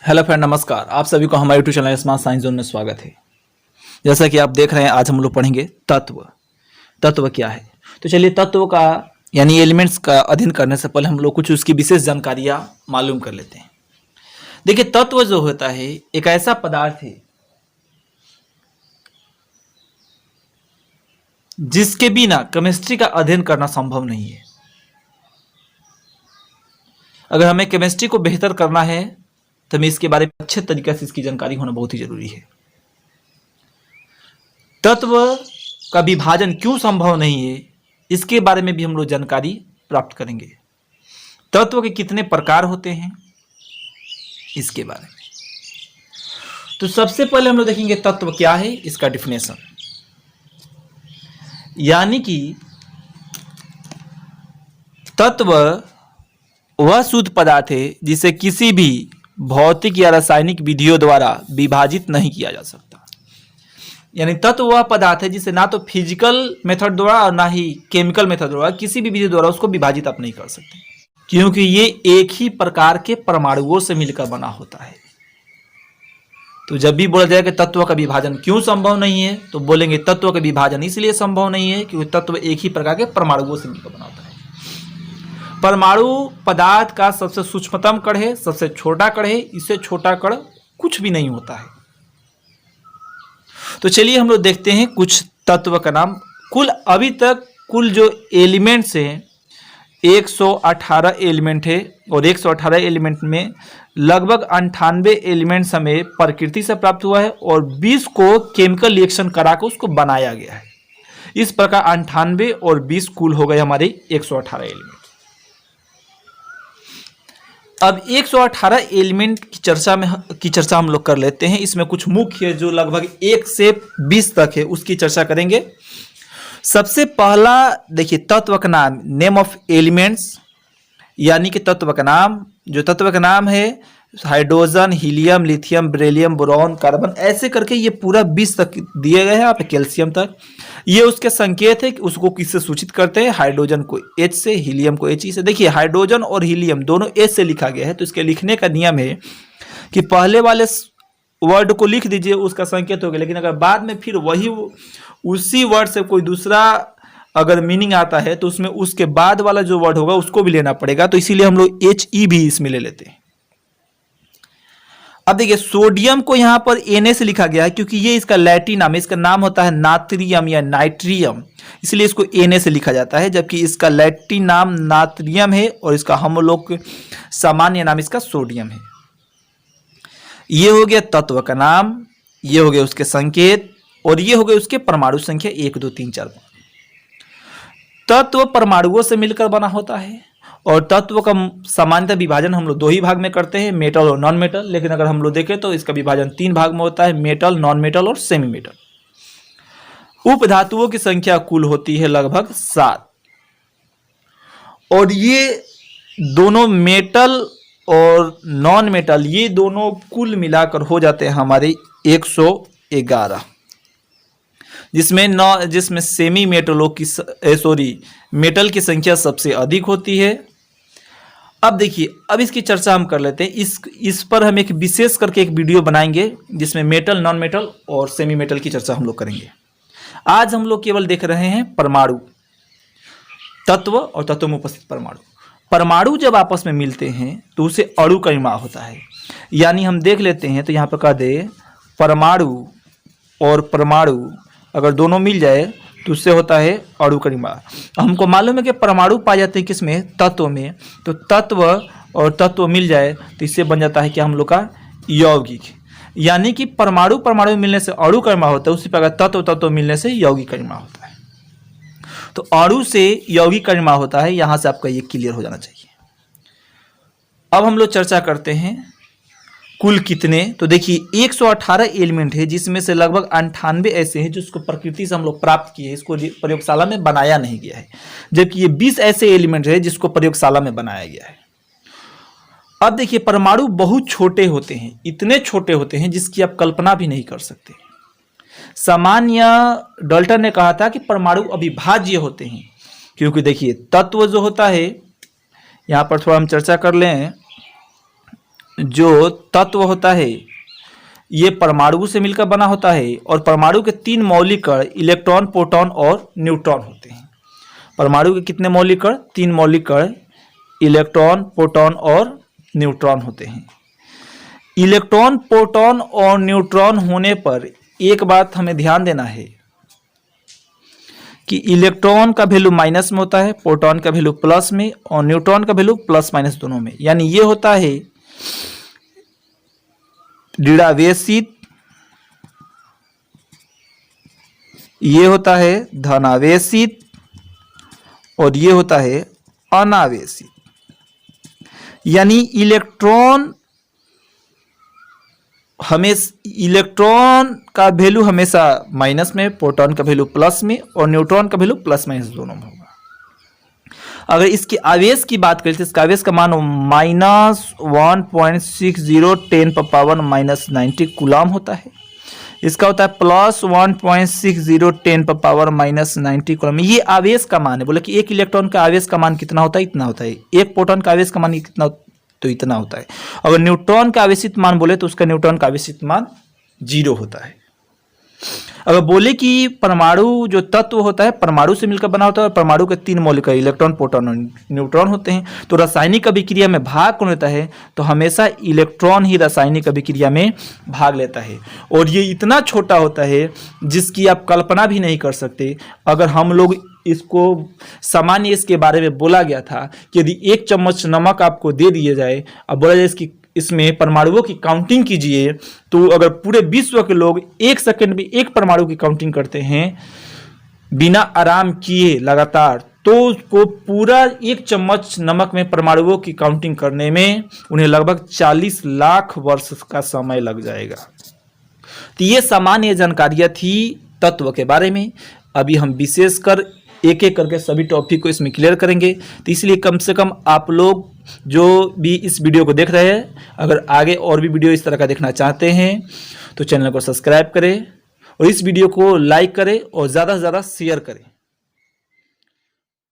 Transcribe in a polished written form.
Hello friend, नमस्कार। आप सभी को हमारे YouTube channel smart science zone में स्वागत है। जैसा कि आप देख रहे हैं, आज हम लोग पढ़ेंगे तत्व। तत्व क्या है? तो चलिए, तत्व का यानी एलिमेंट्स का अध्ययन करने से पहले हम लोग कुछ उसकी विशेष जानकारियां मालूम कर लेते हैं। देखिए, तत्व जो होता है एक ऐसा पदार्थ है जिसके बिना केमिस्ट्री का अध्ययन करना संभव नहीं है। अगर हमें केमिस्ट्री को बेहतर करना है तो हमें इसके बारे में अच्छे तरीके से इसकी जानकारी होना बहुत ही जरूरी है। तत्व का विभाजन क्यों संभव नहीं है, इसके बारे में भी हम लोग जानकारी प्राप्त करेंगे। तत्व के कितने प्रकार होते हैं, इसके बारे में। तो सबसे पहले हम लोग देखेंगे तत्व क्या है, इसका डिफिनेशन। यानी कि तत्व वह शुद्ध पदार्थ है जिसे किसी भी भौतिक या रासायनिक विधियों द्वारा विभाजित नहीं किया जा सकता। यानी तत्व वह पदार्थ है जिसे ना तो फिजिकल मेथड द्वारा और ना ही केमिकल मेथड द्वारा, किसी भी विधि द्वारा उसको विभाजित आप नहीं कर सकते, क्योंकि ये एक ही प्रकार के परमाणुओं से मिलकर बना होता है। तो जब भी बोला जाए कि तत्व का विभाजन क्यों संभव नहीं है, तो बोलेंगे तत्व का विभाजन इसलिए संभव नहीं है क्योंकि तत्व एक ही प्रकार के परमाणुओं से मिलकर बना होता है। परमाणु पदार्थ का सबसे सूक्ष्मतम कण है, सबसे छोटा कण है। इससे छोटा कण कुछ भी नहीं होता है। तो चलिए हम लोग देखते हैं कुछ तत्व का नाम। अभी तक कुल जो एलिमेंट्स हैं 118 एलिमेंट है, और 118 एलिमेंट में लगभग 98 एलिमेंट्स हमें प्रकृति से प्राप्त हुआ है और 20 को केमिकल रिएक्शन करा के उसको बनाया गया है। इस प्रकार 98 और 20 कुल हो गए हमारे 118 एलिमेंट। अब 118 एलिमेंट की चर्चा हम लोग कर लेते हैं। इसमें कुछ मुख्य जो लगभग 1 से 20 तक है उसकी चर्चा करेंगे। सबसे पहला देखिए, तत्व का नाम, नेम ऑफ एलिमेंट्स, यानी कि तत्व का नाम। जो तत्व का नाम है hydrogen, helium, lithium, beryllium, boron, carbon, ऐसे करके ये पूरा 20 तक दिए गए हैं, आप कैल्शियम तक। ये उसके संकेत है कि उसको किससे सूचित करते हैं। हाइड्रोजन को H से, हीलियम को He से। देखिए, हाइड्रोजन और हीलियम दोनों H से लिखा गया है, तो इसके लिखने का नियम है कि पहले वाले वर्ड को लिख दीजिए, उसका संकेत हो गया। लेकिन अगर बाद में फिर उसी वर्ड से कोई दूसरा अगर मीनिंग आता है तो उसमें उसके बाद वाला जो वर्ड होगा उसको भी लेना पड़ेगा। तो इसीलिए हम लोग He भी इसमें ले लेते हैं। अब देखिए, सोडियम को यहां पर Na से लिखा गया है क्योंकि ये इसका लैटिन नाम है। इसका नाम होता है नात्रियम या नाइट्रियम, इसलिए इसको Na से लिखा जाता है, जबकि इसका लैटिन नाम नात्रियम है और इसका हम लोग सामान्य नाम इसका सोडियम है। ये हो गया तत्व का नाम, ये हो गया उसके संकेत, और ये हो गए उसके परमाणु संख्या 1 2 3 4 5। तत्व परमाणुओं से मिलकर बना होता है, और तत्व का सामान्यतः विभाजन हम लोग 2 ही भाग में करते हैं, मेटल और नॉन मेटल। लेकिन अगर हम लोग देखें तो इसका विभाजन 3 भाग में होता है, मेटल, नॉन मेटल और सेमी मेटल। उप धातुओं की संख्या कुल होती है लगभग 7, और ये दोनों मेटल और नॉन मेटल, ये दोनों कुल मिलाकर हो जाते हैं हमारे 111, जिसमें सेमी मेटलों की मेटल की संख्या सबसे अधिक होती है। अब देखिए, अब इसकी चर्चा हम कर लेते हैं। इस पर हम एक विशेष करके एक वीडियो बनाएंगे जिसमें मेटल, नॉन मेटल और सेमी मेटल की चर्चा हम लोग करेंगे। आज हम लोग केवल देख रहे हैं परमाणु, तत्व और तत्व में उपस्थित परमाणु। परमाणु जब आपस में मिलते हैं तो उसे अणु का निर्माण होता है। यानी हम देख लेते हैं, तो यहाँ पर कह दे परमाणु और परमाणु अगर दोनों मिल जाए तो उससे होता है अणु का निर्माण। हमको मालूम है कि परमाणु पाए जाते हैं किसमें, तत्व में। तो तत्व और तत्व मिल जाए तो इससे बन जाता है कि हम लोग का यौगिक। यानी कि परमाणु परमाणु मिलने से अणु का निर्माण होता है, उसी प्रकार तत्व तत्व मिलने से यौगिक का निर्माण होता है। तो अणु से यौगिक का निर्माण होता है। यहां से आपका ये क्लियर हो जाना चाहिए। अब हम लोग चर्चा करते हैं कुल कितने। तो देखिए, 118 एलिमेंट है, जिसमें से लगभग 98 ऐसे हैं जिसको प्रकृति से हम लोग प्राप्त किए हैं, इसको प्रयोगशाला में बनाया नहीं गया है। जबकि ये 20 ऐसे एलिमेंट है जिसको प्रयोगशाला में बनाया गया है। अब देखिए, परमाणु बहुत छोटे होते हैं, इतने छोटे होते हैं जिसकी आप कल्पना भी नहीं कर सकते। सामान्य डाल्टन ने कहा था कि परमाणु अविभाज्य होते हैं, क्योंकि देखिए तत्व जो होता है, यहाँ पर थोड़ा हम चर्चा कर लें। जो तत्व होता है ये परमाणु से मिलकर बना होता है और परमाणु के 3 मौलिक कण इलेक्ट्रॉन, प्रोटॉन और न्यूट्रॉन होते हैं। परमाणु के कितने मौलिक कण? 3 मौलिक कण इलेक्ट्रॉन, प्रोटॉन और न्यूट्रॉन होते हैं। इलेक्ट्रॉन, प्रोटॉन और न्यूट्रॉन होने पर एक बात हमें ध्यान देना है कि इलेक्ट्रॉन का वैल्यू माइनस में होता है, प्रोटॉन का वैल्यू प्लस में और न्यूट्रॉन का वैल्यू प्लस माइनस दोनों में। यानी ये होता है ऋणावेशित, ये होता है धनावेशित और ये होता है अनावेशित। यानी इलेक्ट्रॉन का वैल्यू हमेशा माइनस में, प्रोटॉन का वैल्यू प्लस में और न्यूट्रॉन का वैल्यू प्लस माइनस दोनों में होगा। अगर इसके आवेश की बात करें तो इसका आवेश का मान -1.60 10 -90 कूलम होता है। इसका होता है +1.60 10 -90 कूलम। ये आवेश का मान है। बोले कि एक इलेक्ट्रॉन का आवेश का मान कितना होता है? इतना होता है। एक प्रोटॉन का आवेश का मान कितना? तो इतना होता है। अगर न्यूट्रॉन का आवेशित मान बोले तो उसका न्यूट्रॉन का आवेशित मान 0 होता है। अगर बोले कि परमाणु जो तत्व होता है परमाणु से मिलकर बना होता है और परमाणु के 3 मौलिक इलेक्ट्रॉन, प्रोटॉन और न्यूट्रॉन होते हैं, तो रासायनिक अभिक्रिया में भाग कौन लेता है? तो हमेशा इलेक्ट्रॉन ही रासायनिक अभिक्रिया में भाग लेता है। और ये इतना छोटा होता है जिसकी आप कल्पना भी नहीं कर सकते। अगर हम लोग इसको सामान्य इसके बारे में बोला गया था कि यदि 1 चम्मच नमक आपको दे दिया जाए, अब बोला जाए इसमें परमाणुओं की काउंटिंग कीजिए, तो अगर पूरे विश्व के लोग 1 सेकंड में 1 परमाणु की काउंटिंग करते हैं बिना आराम किए लगातार, तो उसको पूरा 1 चम्मच नमक में परमाणुओं की काउंटिंग करने में उन्हें लगभग 40 लाख वर्ष का समय लग जाएगा। तो ये सामान्य जानकारियां थी तत्व के बारे में। अभी हम विशेषकर एक एक करके सभी टॉपिक को इसमें क्लियर करेंगे। तो इसलिए कम से कम आप लोग जो भी इस वीडियो को देख रहे हैं, अगर आगे और भी वीडियो इस तरह का देखना चाहते हैं तो चैनल को सब्सक्राइब करें और इस वीडियो को लाइक करें और ज़्यादा से ज़्यादा शेयर करें।